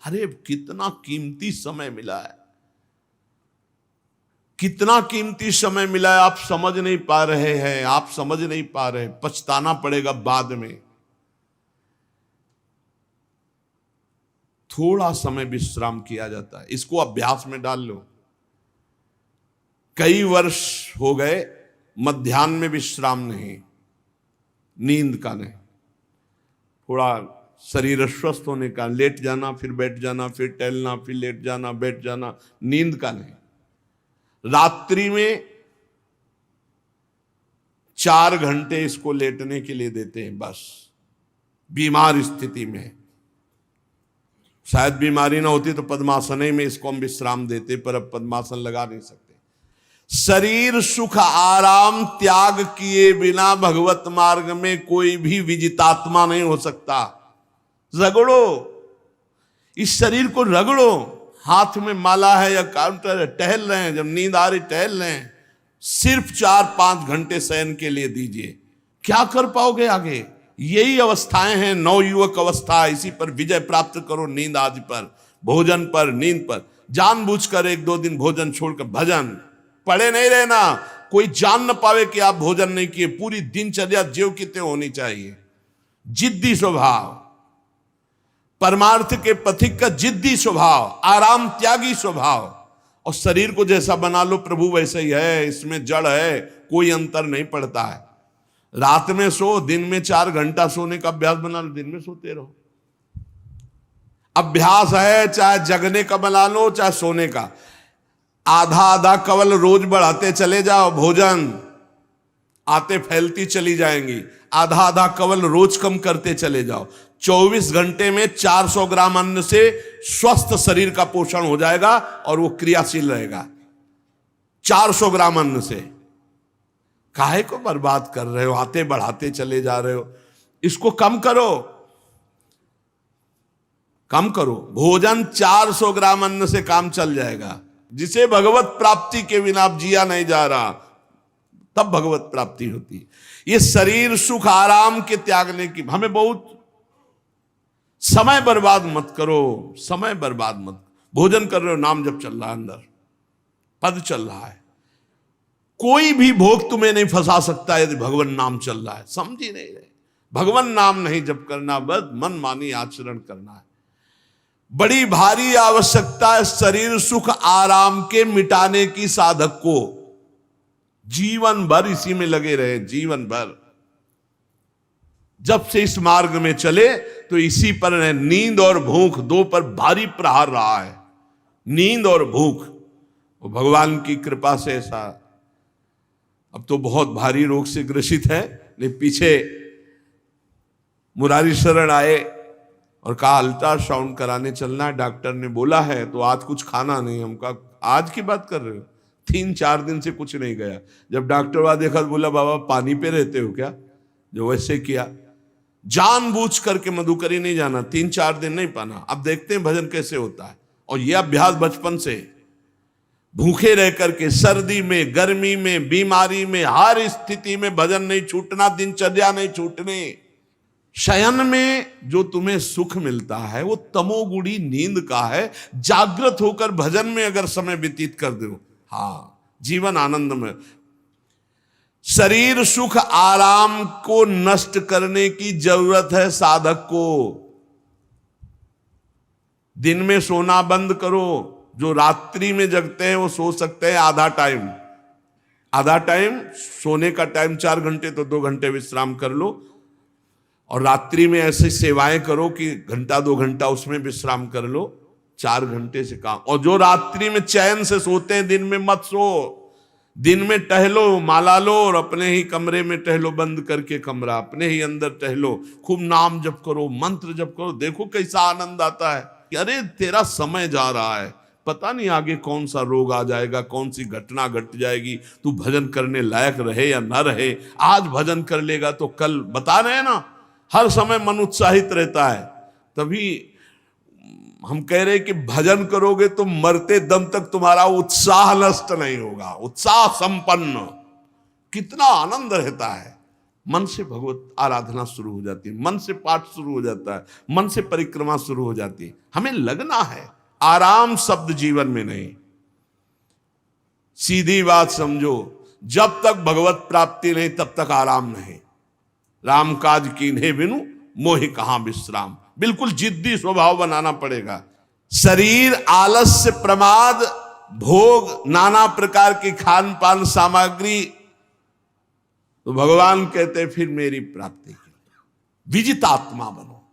अरे कितना कीमती समय मिला है, कितना कीमती समय मिला है, आप समझ नहीं पा रहे हैं, आप समझ नहीं पा रहे, पछताना पड़ेगा बाद में। थोड़ा समय विश्राम किया जाता है, इसको अभ्यास में डाल लो। कई वर्ष हो गए मध्याह्न में विश्राम नहीं, नींद का नहीं, थोड़ा शरीर स्वस्थ होने का, लेट जाना फिर बैठ जाना, फिर टहलना, फिर लेट जाना बैठ जाना, नींद का नहीं। रात्रि में 4 घंटे इसको लेटने के लिए देते हैं बस, बीमार स्थिति में। शायद बीमारी ना होती तो पद्मासन में इसको हम विश्राम देते, पर अब पद्मासन लगा नहीं सकते। शरीर सुख आराम त्याग किए बिना भगवत मार्ग में कोई भी विजितात्मा नहीं हो सकता। रगड़ो, इस शरीर को रगड़ो, हाथ में माला है या काउंटर है, टहल रहे हैं, जब नींद आ रही टहल रहे हैं, सिर्फ 4-5 घंटे शयन के लिए दीजिए। क्या कर पाओगे आगे? यही अवस्थाएं हैं, नवयुवक अवस्था। इसी पर विजय प्राप्त करो, नींद आदि पर, भोजन पर, नींद पर। जानबूझकर 1-2 दिन भोजन छोड़कर भजन पड़े नहीं रहना, कोई जान न पावे कि आप भोजन नहीं किए। पूरी दिनचर्या ज्यों की त्यों होनी चाहिए। जिद्दी स्वभाव, परमार्थ के पथिक का जिद्दी स्वभाव, आराम त्यागी स्वभाव। और शरीर को जैसा बना लो प्रभु वैसे ही है, इसमें जड़ है, कोई अंतर नहीं पड़ता है। रात में सो, दिन में 4 घंटा सोने का अभ्यास बना लो, दिन में सोते रहो। अभ्यास है, चाहे जगने का बना लो चाहे सोने का। आधा आधा कवल रोज बढ़ाते चले जाओ, भोजन आते फैलती चली जाएंगी। आधा आधा कवल रोज कम करते चले जाओ। 24 घंटे में 400 ग्राम अन्न से स्वस्थ शरीर का पोषण हो जाएगा और वो क्रियाशील रहेगा। 400 ग्राम अन्न से काहे को बर्बाद कर रहे हो? आते बढ़ाते चले जा रहे हो। इसको कम करो, कम करो। भोजन 400 ग्राम अन्न से काम चल जाएगा। जिसे भगवत प्राप्ति के बिना आप जिया नहीं जा रहा, तब भगवत प्राप्ति होती। ये शरीर सुख आराम के त्यागने की, हमें बहुत समय बर्बाद मत करो, समय बर्बाद मत। भोजन कर रहे हो, नाम जब चल रहा है, अंदर पद चल रहा है, कोई भी भोग तुम्हें नहीं फंसा सकता यदि भगवान नाम चल रहा है। समझ ही नहीं रहे, भगवान नाम नहीं जप करना, बस मन मानी आचरण करना है। बड़ी भारी आवश्यकता है शरीर सुख आराम के मिटाने की साधक को। जीवन भर इसी में लगे रहे, जीवन भर। जब से इस मार्ग में चले तो इसी पर है। नींद और भूख दो पर भारी प्रहार रहा है, नींद और भूख। वो भगवान की कृपा से ऐसा, अब तो बहुत भारी रोग से ग्रसित है, लेकिन पीछे मुरारी शरण आए और कहा अल्ट्रासाउंड कराने चलना है, डॉक्टर ने बोला है, तो आज कुछ खाना नहीं। हम कहा आज की बात कर रहे हो? 3-4 दिन से कुछ नहीं गया। जब डॉक्टर वहां देखा तो बोला बाबा पानी पे रहते हो क्या? जो वैसे किया, जानबूझ करके मधुकरी नहीं जाना, 3-4 दिन नहीं पाना। अब देखते हैं भजन कैसे होता है। और यह अभ्यास बचपन से, भूखे रह करके, सर्दी में, गर्मी में, बीमारी में, हर स्थिति में भजन नहीं छूटना, दिनचर्या नहीं छूटने। शयन में जो तुम्हें सुख मिलता है वो तमोगुणी नींद का है। जागृत होकर भजन में अगर समय व्यतीत कर दो, हाँ, जीवन आनंद में। शरीर सुख आराम को नष्ट करने की जरूरत है साधक को। दिन में सोना बंद करो। जो रात्रि में जगते हैं वो सो सकते हैं आधा टाइम, आधा टाइम सोने का टाइम 4 घंटे, तो 2 घंटे विश्राम कर लो। और रात्रि में ऐसी सेवाएं करो कि 1-2 घंटा उसमें विश्राम कर लो, 4 घंटे से काम। और जो रात्रि में चैन से सोते हैं, दिन में मत सो। दिन में टहलो, माला लो और अपने ही कमरे में टहलो, बंद करके कमरा, अपने ही अंदर टहलो, खूब नाम जप करो, मंत्र जप करो। देखो कैसा आनंद आता है कि अरे तेरा समय जा रहा है, पता नहीं आगे कौन सा रोग आ जाएगा, कौन सी घटना घट जाएगी, तू भजन करने लायक रहे या ना रहे। आज भजन कर लेगा तो कल, बता रहे हैं ना, हर समय मन उत्साहित रहता है। तभी हम कह रहे हैं कि भजन करोगे तो मरते दम तक तुम्हारा उत्साह नष्ट नहीं होगा, उत्साह संपन्न। कितना आनंद रहता है, मन से भगवत आराधना शुरू हो जाती है, मन से पाठ शुरू हो जाता है, मन से परिक्रमा शुरू हो जाती है। हमें लगना है, आराम शब्द जीवन में नहीं। सीधी बात समझो, जब तक भगवत प्राप्ति नहीं तब तक आराम नहीं। राम काज कीन्हे बिनु मोहि कहां विश्राम। बिल्कुल जिद्दी स्वभाव बनाना पड़ेगा। शरीर, आलस्य, प्रमाद, भोग, नाना प्रकार की खान पान सामग्री, तो भगवान कहते फिर मेरी प्राप्ति के लिए विजितात्मा बनो।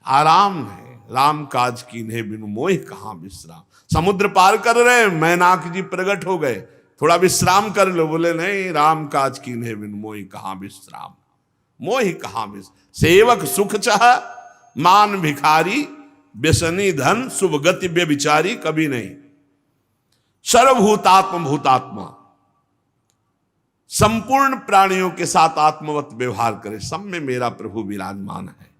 आराम है, राम काज कीन्हे बिनु मोहि कहां विश्राम। समुद्र पार कर रहे, मैनाक जी प्रकट हो गए, थोड़ा विश्राम कर लो। बोले नहीं, राम काज कीन्हे बिनु मोहि कहां विश्राम। मोहि कहां विश्राम। सेवक सुख चाह, मान भिखारी, व्यसनी धन, शुभ गति व्यभिचारी, कभी नहीं। सर्वभूतात्म भूतात्मा, संपूर्ण प्राणियों के साथ आत्मवत व्यवहार करे, सब में मेरा प्रभु विराजमान है।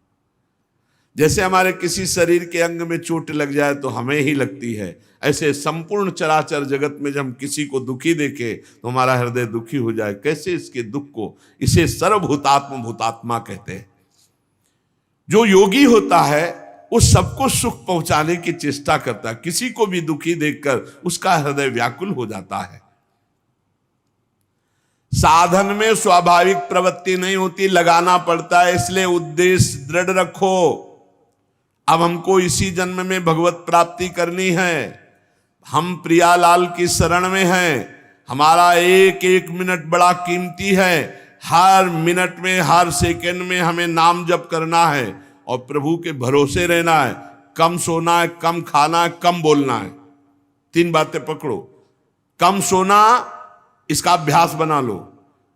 जैसे हमारे किसी शरीर के अंग में चोट लग जाए तो हमें ही लगती है, ऐसे संपूर्ण चराचर जगत में जब हम किसी को दुखी देखे तो हमारा हृदय दुखी हो जाए। कैसे इसके दुख को, इसे सर्वभूतात्म भूतात्मा कहते हैं। जो योगी होता है वो सबको सुख पहुंचाने की चेष्टा करता है, किसी को भी दुखी देखकर उसका हृदय व्याकुल हो जाता है। साधन में स्वाभाविक प्रवृत्ति नहीं होती, लगाना पड़ता है, इसलिए उद्देश्य दृढ़ रखो। अब हमको इसी जन्म में भगवत प्राप्ति करनी है। हम प्रियालाल की शरण में हैं। हमारा एक एक मिनट बड़ा कीमती है। हर मिनट में, हर सेकंड में हमें नाम जप करना है और प्रभु के भरोसे रहना है। कम सोना है, कम खाना है, कम बोलना है। 3 बातें पकड़ो। कम सोना, इसका अभ्यास बना लो।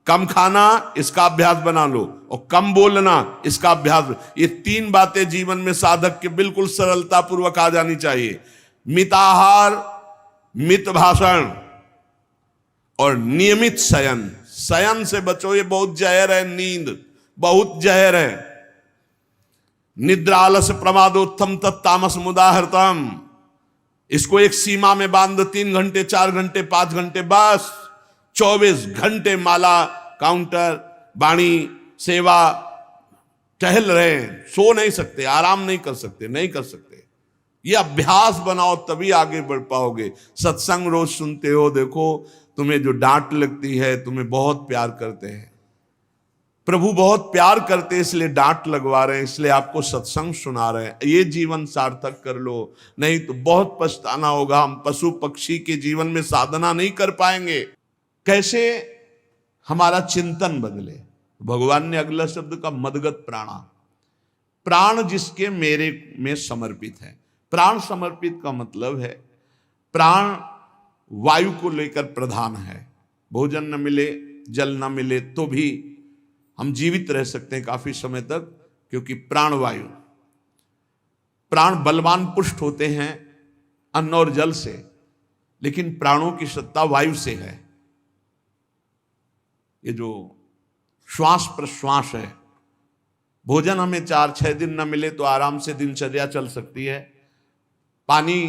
कम खाना, इसका अभ्यास बना लो। और कम बोलना, इसका अभ्यास। ये 3 बातें जीवन में साधक के बिल्कुल सरलता पूर्वक आ जानी चाहिए। मिताहार, मित भाषण और नियमित शयन। शयन से बचो, ये बहुत जहर है। नींद बहुत जहर है। निद्रा आलस प्रमादोत्थम तत्तामस मुदाहृतम। इसको एक सीमा में बांध दो। 3 घंटे, 4 घंटे, 5 घंटे, बस 24 घंटे माला, काउंटर, वाणी, सेवा, टहल रहे हैं। सो नहीं सकते, आराम नहीं कर सकते, नहीं कर सकते। ये अभ्यास बनाओ तभी आगे बढ़ पाओगे। सत्संग रोज सुनते हो, देखो तुम्हें जो डांट लगती है, तुम्हें बहुत प्यार करते हैं। प्रभु बहुत प्यार करते हैं, इसलिए डांट लगवा रहे हैं, इसलिए आपको सत्संग सुना रहे हैं। ये जीवन सार्थक कर लो, नहीं तो बहुत पछताना होगा। हम पशु पक्षी के जीवन में साधना नहीं कर पाएंगे। कैसे हमारा चिंतन बदले। भगवान ने अगला शब्द का मदगत प्राणा। प्राण जिसके मेरे में समर्पित है। प्राण समर्पित का मतलब है प्राण वायु को लेकर प्रधान है। भोजन न मिले, जल न मिले तो भी हम जीवित रह सकते हैं काफी समय तक, क्योंकि प्राण वायु। प्राण बलवान पुष्ट होते हैं अन्न और जल से, लेकिन प्राणों की सत्ता वायु से है। ये जो श्वास प्रश्वास है, भोजन हमें 4-6 दिन न मिले तो आराम से दिनचर्या चल सकती है। पानी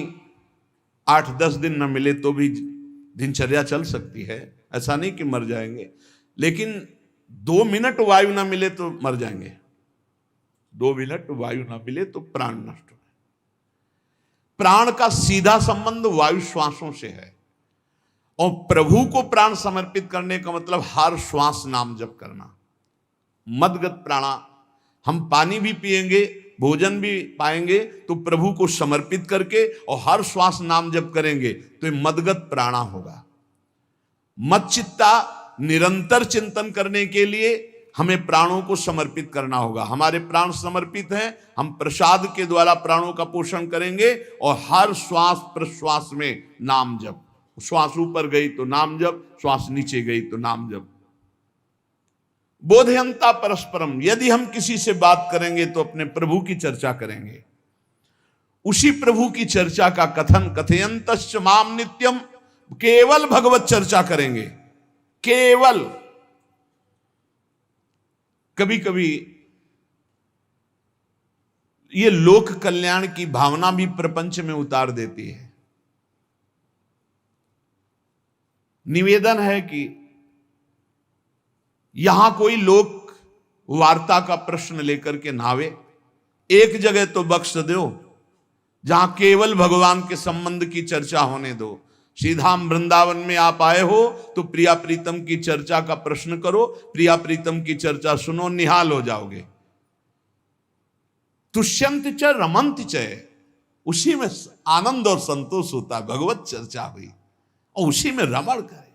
8-10 दिन न मिले तो भी दिनचर्या चल सकती है। ऐसा नहीं कि मर जाएंगे, लेकिन 2 मिनट वायु ना मिले तो मर जाएंगे। 2 मिनट वायु ना मिले तो प्राण नष्ट हो। प्राण का सीधा संबंध वायु श्वासों से है। और प्रभु को प्राण समर्पित करने का मतलब हर श्वास नाम जप करना। मदगत प्राणा। हम पानी भी पिएंगे, भोजन भी पाएंगे तो प्रभु को समर्पित करके और हर श्वास नाम जप करेंगे तो ये मदगत प्राणा होगा। मत चित्ता, निरंतर चिंतन करने के लिए हमें प्राणों को समर्पित करना होगा। हमारे प्राण समर्पित हैं, हम प्रसाद के द्वारा प्राणों का पोषण करेंगे और हर श्वास प्रश्वास में नाम जप। श्वास ऊपर गई तो नाम जप, श्वास नीचे गई तो नाम जप। बोधयंता परस्परम। यदि हम किसी से बात करेंगे तो अपने प्रभु की चर्चा करेंगे। उसी प्रभु की चर्चा का कथन, कथयंतश्च माम नित्यम, केवल भगवत चर्चा करेंगे। केवल। कभी कभी ये लोक कल्याण की भावना भी प्रपंच में उतार देती है। निवेदन है कि यहां कोई लोक वार्ता का प्रश्न लेकर के नावे, एक जगह तो बख्श दो जहां केवल भगवान के संबंध की चर्चा होने दो। श्रीधाम वृंदावन में आप आए हो तो प्रिया प्रीतम की चर्चा का प्रश्न करो, प्रिया प्रीतम की चर्चा सुनो, निहाल हो जाओगे। तुष्यंत च रमंत च, उसी में आनंद और संतोष होता है। भगवत चर्चा हुई और उसी में रमण करे।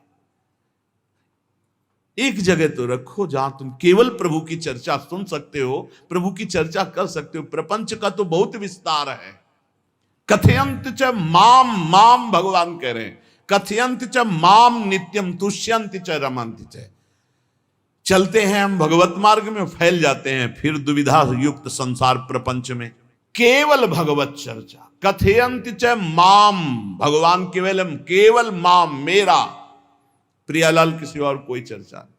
एक जगह तो रखो जहां तुम केवल प्रभु की चर्चा सुन सकते हो, प्रभु की चर्चा कर सकते हो। प्रपंच का तो बहुत विस्तार है। कथयंत च माम, माम भगवान कह रहे हैं, कथयंत च माम नित्यम तुष्यंत च रमंत च। चलते हैं हम भगवत मार्ग में, फैल जाते हैं फिर दुविधा युक्त संसार प्रपंच में। केवल भगवत चर्चा, कथयंत च माम, भगवान केवल माम, मेरा, प्रियालाल की सिवा और कोई चर्चा नहीं।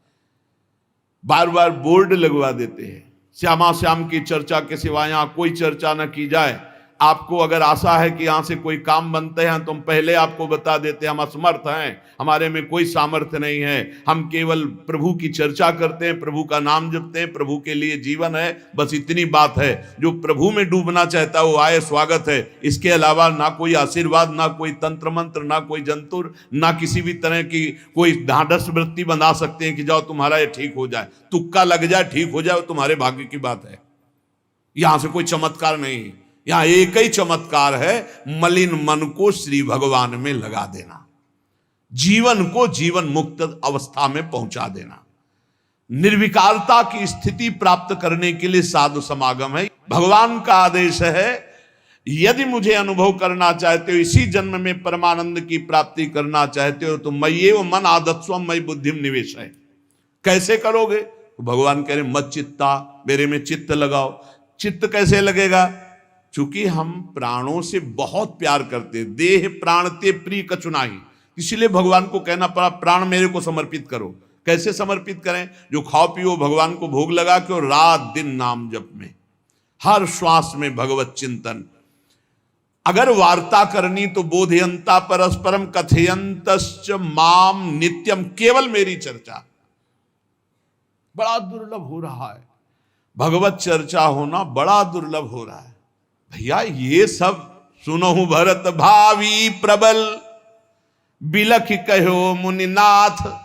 बार बार बोर्ड लगवा देते हैं, श्यामा श्याम की चर्चा के सिवा यहां कोई चर्चा न की जाए। आपको अगर आशा है कि यहां से कोई काम बनते हैं तो हम पहले आपको बता देते हैं, हम असमर्थ हैं, हमारे में कोई सामर्थ्य नहीं है। हम केवल प्रभु की चर्चा करते हैं, प्रभु का नाम जपते हैं, प्रभु के लिए जीवन है, बस इतनी बात है। जो प्रभु में डूबना चाहता है वो आए, स्वागत है। इसके अलावा ना कोई आशीर्वाद, ना कोई तंत्र मंत्र, ना कोई जंतुर, ना किसी भी तरह की कोई ढांढस वृत्ति बना सकते हैं कि जाओ तुम्हारा ये ठीक हो जाए, तुक्का लग जाए, ठीक हो जाए, तुम्हारे भाग्य की बात है। यहां से कोई चमत्कार नहीं, यहां एक ही चमत्कार है, मलिन मन को श्री भगवान में लगा देना, जीवन को जीवन मुक्त अवस्था में पहुंचा देना। निर्विकारता की स्थिति प्राप्त करने के लिए साधु समागम है। भगवान का आदेश है, यदि मुझे अनुभव करना चाहते हो, इसी जन्म में परमानंद की प्राप्ति करना चाहते हो, तो मय्येव मन आदत्स्व मयि बुद्धिम निवेश है। कैसे करोगे? तो भगवान कह रहे मत चित्ता, मेरे में चित्त लगाओ। चित्त कैसे लगेगा? चूंकि हम प्राणों से बहुत प्यार करते, देह प्राण ते प्रिय कछु नाही, इसलिए भगवान को कहना पड़ा प्राण मेरे को समर्पित करो। कैसे समर्पित करें? जो खाओ पियो भगवान को भोग लगा के, और रात दिन नाम जप में, हर श्वास में भगवत चिंतन। अगर वार्ता करनी तो बोधयंता परस्परम कथयंतश्च माम नित्यम, केवल मेरी चर्चा। बड़ा दुर्लभ हो रहा है, भगवत चर्चा होना बड़ा दुर्लभ हो रहा है। भैया ये सब सुनहु भरत भावी प्रबल, बिलख कहो मुनिनाथ।